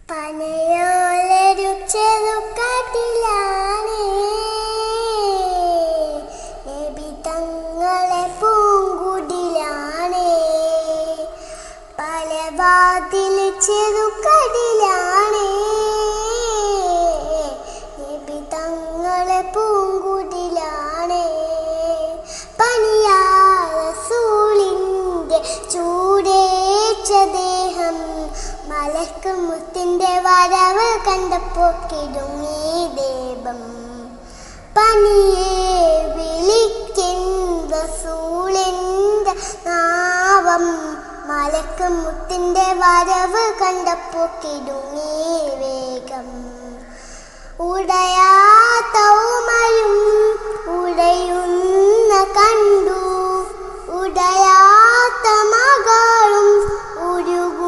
പനയോലൊരു ചെറുകാട്ടിലാണ് നബി തങ്ങളെ പൂങ്കുടിലാണ്. പല വാതിൽ ചെറുകടിലാണ് നബി തങ്ങളെ പൂങ്കുടിലാണ്. പനിയാ റസൂലിന്റെ ചൂടേറ്റ ദേഹം മലക്ക് മുത്തിന്റെ വരവ് കണ്ടപ്പോൾ കിടുങ്ങി ദേവം. പനിയെ വിളിക്കും റസൂലിന്റെ നാവം മലക്ക് മുത്തിന്റെ വരവ് കണ്ടപ്പോൾ കിടുങ്ങി വേഗം. ഉടയാത്ത ഉമയും ഉടയുന്ന കണ്ടു, ഉടയാത്ത മകളും ഉരുകു